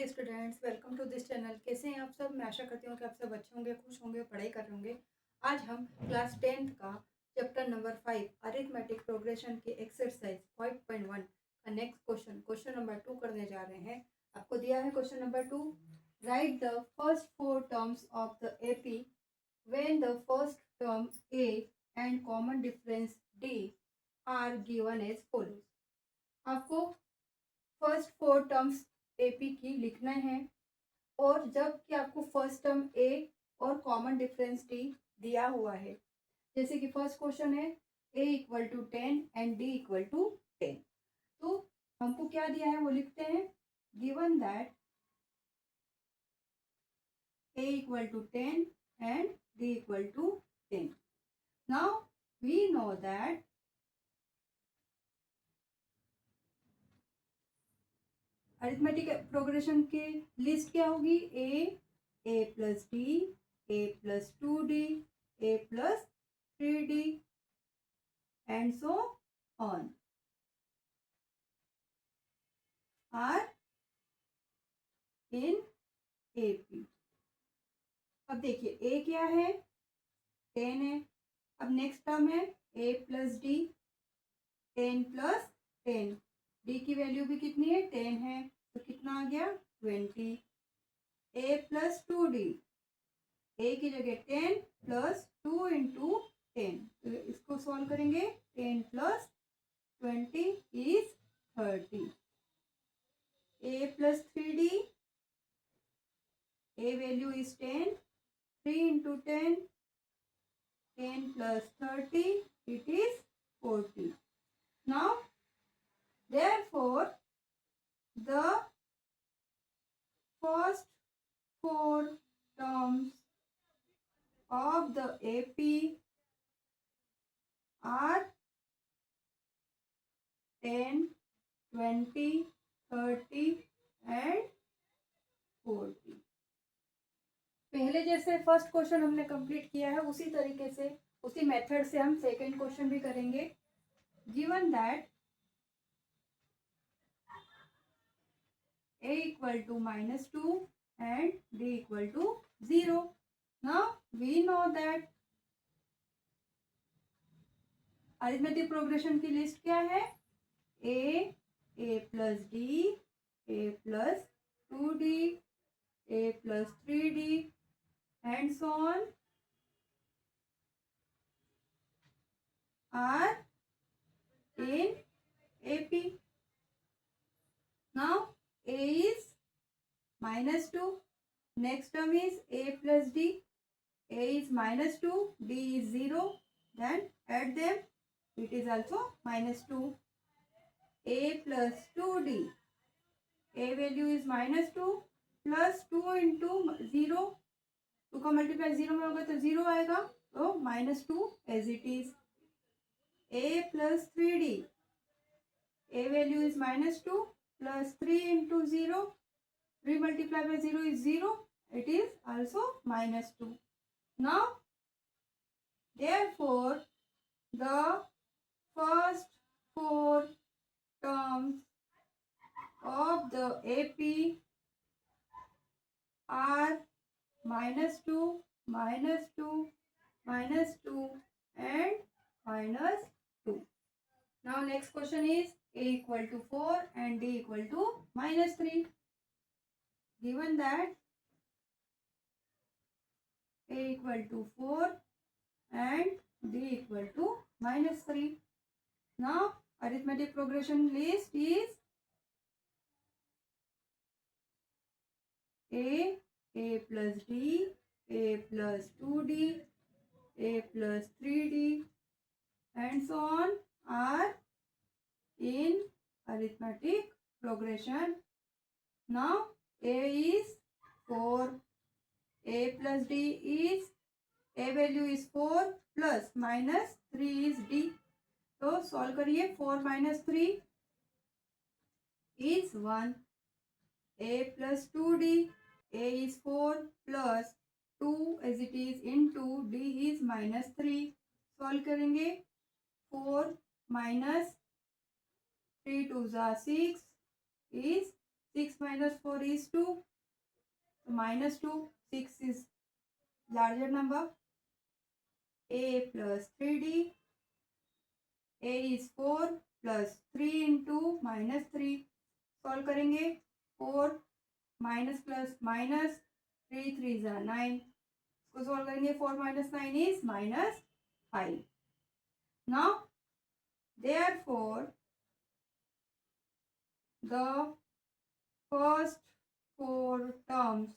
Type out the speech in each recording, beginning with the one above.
Dear students, welcome to this channel. कैसे हैं आप सब? मैं आशा करती हूँ कि आप सब अच्छे होंगे, खुश होंगे, पढ़ाई कर रहे होंगे। आज हम क्लास 10th का चैप्टर नंबर 5 अरिथमेटिक प्रोग्रेशन की एक्सरसाइज 5.1 का नेक्स्ट क्वेश्चन नंबर 2 करने जा रहे हैं। आपको दिया है question number 2। Write the first 4 terms of the AP when the first term a and common difference d are given as follows. आपको फर्स्ट 4 टर्म्स एपी की लिखना है और जब कि आपको फर्स्ट टर्म ए और कॉमन डिफरेंस डी दिया हुआ है। जैसे कि फर्स्ट क्वेश्चन है A equal to 10 and D equal to 10। तो हमको क्या दिया है वो लिखते हैं। Given that A equal to 10 and D equal to 10। Now we know that arithmetic progression की लिस्ट क्या होगी। A plus D, A plus 2d, A plus 3d and so on are in AP. अब देखिए ए क्या है, 10 है। अब next term है ए प्लस डी, 10 प्लस 10। डी की वैल्यू भी कितनी है, 10 है, तो कितना आ गया 20। ए प्लस 2d, ए की जगह 10 प्लस 2 इंटू 10, तो इसको सॉल्व करेंगे। 10 plus 20 is 30। A plus 3d, A value is 10, 3 into 10, 10 plus 30, it is 40. Now, therefore, the first 4 terms of the AP are 10, 20, 30 and 40। पहले जैसे फर्स्ट क्वेश्चन हमने कंप्लीट किया है उसी तरीके से, उसी मेथड से हम सेकंड क्वेश्चन भी करेंगे। Given that a equal to -2 and d equal to 0. Now we know that arithmetic progression की लिस्ट क्या है। a plus D, a plus 2d, a plus 3d and so on are in AP. Now a is -2, next term is a plus d, a is -2, d is 0, then add them, it is also -2. a plus 2d, a value is -2 plus 2 into 0, 2 का multiply 0 में होगा तो 0 आएगा, तो -2 as it is. a plus 3d, a value is -2 plus 3 into 0, 3 multiplied by 0 is 0, it is also -2. Now therefore the first 4 terms of the AP are -2, -2, -2 and -2. Now next question is a equal to 4 and d equal to -3. Given that a equal to 4 and d equal to -3. Now arithmetic progression list is a plus d, a plus 2d, a plus 3d and so on are in arithmetic progression. Now a is 4, a plus d is, a value is 4 plus -3 is d, तो solve करिए। 4 - 3 is 1, a plus 2d, a is 4 plus 2 as it is into d is -3, solve करेंगे। 4 minus 3 2s are 6 is 6 minus 4 is 2, -2, 6 is larger number. A plus 3D, A is 4 plus 3 into -3, solve करेंगे 4 minus plus minus 3 3 ज़ा 9, इसको solve करेंगे 4 minus 9 is -5. Now therefore the first 4 terms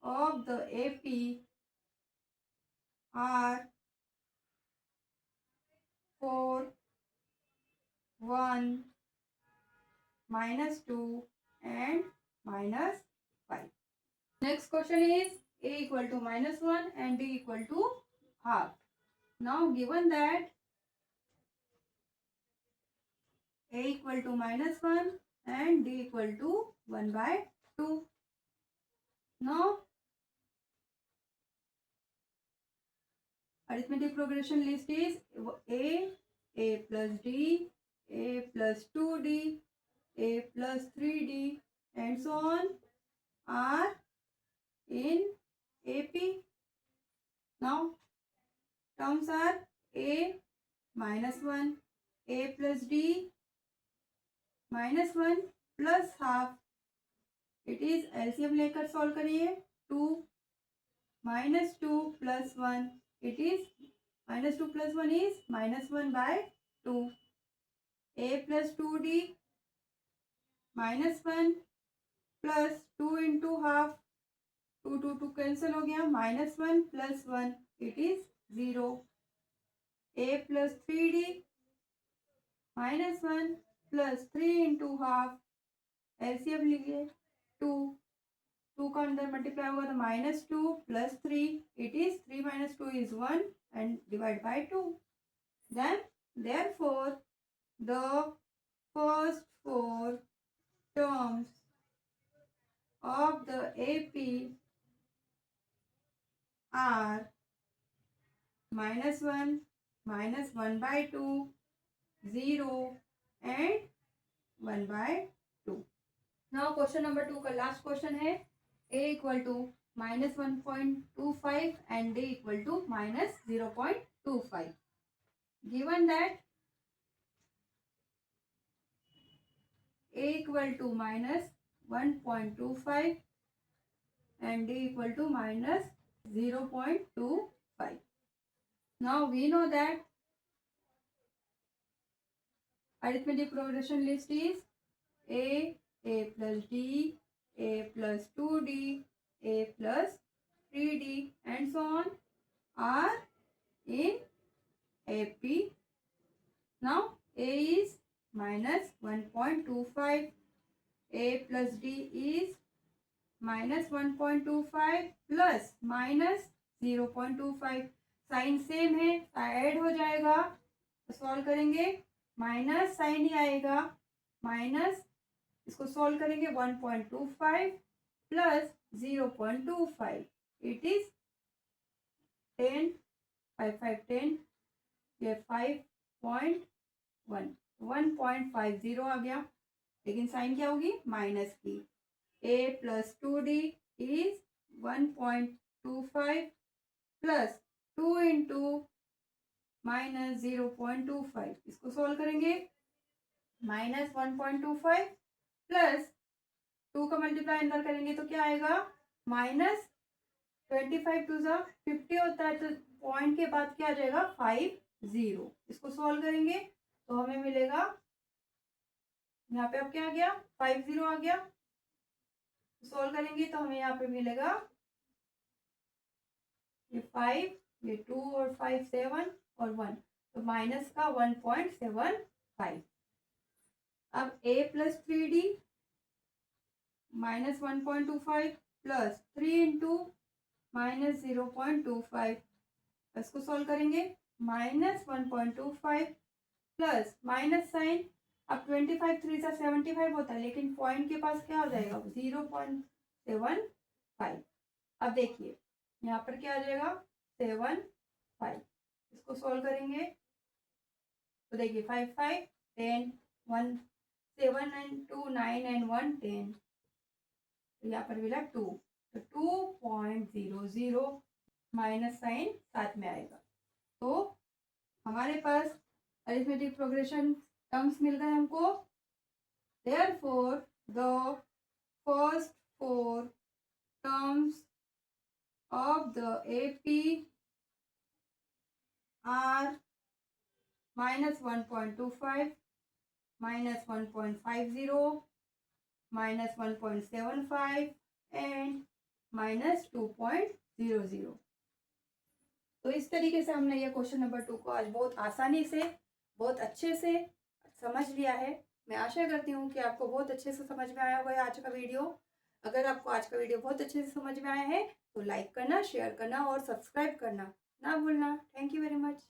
of the AP are 4, 1, -2 and -5. Next question is A equal to -1 and D equal to half. Now given that A equal to -1 and D equal to 1/2. Now arithmetic progression list is A plus D, A plus 2D, A plus 3D and so on are in AP. Now terms are A -1, A plus D -1 plus half. It is LCM लेकर solve करिए 2 -2 plus 1. It is -2 plus 1 is -1/2. A plus 2D -1 plus 2 into half. 2 2 2 cancel हो गया. -1 plus 1 it is 0. A plus 3D -1 plus 3 into half. LCM लीजिए 2 2 का अंदर multiply होगा तो -2 plus 3 it is 3 minus 2 is 1 and divide by 2. Then therefore the first 4 terms of the AP are -1, -1/2, 0 and 1/2. Now question number 2 का last question है. A equal to -1.25 and D equal to -0.25. Given that A equal to -1.25 and D equal to -0.25. Now we know that arithmetic progression list is A plus D, A plus 2D, A plus 3D and so on are in AP. Now A is -1.25, A plus D is -1.25 plus -0.25. Sign same है, add हो जाएगा तो solve करेंगे minus sign ही आएगा. Minus इसको solve करेंगे 1.25 plus 0.25 it is 10 5 5 10 ये 5.1 1.50 आ गया. लेकिन साइन क्या होगी माइनस की. A plus 2D is 1.25 plus 2 into -0.25. इसको सॉल्व करेंगे -1.25 प्लस 2 का मल्टीप्लाई अंदर करेंगे तो क्या आएगा -25 टू ज़ा 50 होता है तो पॉइंट के बाद क्या आ जाएगा 50. इसको सॉल्व करेंगे तो हमें मिलेगा यहाँ पे अब क्या आ गया 50 आ गया. सॉल्व करेंगे तो हमें यहाँ पे मिलेगा ये 5 ये 2 और 5 7 और 1 तो माइनस का 1.75. अब A plus 3D -1.25 plus 3 into -0.25. इसको सॉल्व करेंगे -1.25 प्लस माइनस साइन. अब 25 3 सा 75 होता है लेकिन पॉइंट के पास क्या हो जाएगा 0.75. अब देखिए यहाँ पर क्या आ जाएगा 75. इसको सॉल्व करेंगे तो देखिए 5 5 10 1 7 and 2 9 and 1 10 तो यहाँ पर मिला 2, तो 2.00 माइनस साइन साथ में आएगा। तो हमारे पास अरिथमेटिक प्रोग्रेशन टर्म्स मिल गए हमको। Therefore, the first 4 terms of the AP are minus 1.25, minus 1.50, minus 1.75 and minus 2.00। तो इस तरीके से हमने ये क्वेश्चन नंबर 2 को आज बहुत आसानी से, बहुत अच्छे से समझ लिया है। मैं आशा करती हूँ कि आपको बहुत अच्छे से समझ में आया होगा आज का वीडियो। अगर आपको आज का वीडियो बहुत अच्छे से समझ में आया है तो लाइक करना, शेयर करना और सब्सक्राइब करना ना भूलना। Thank you very much.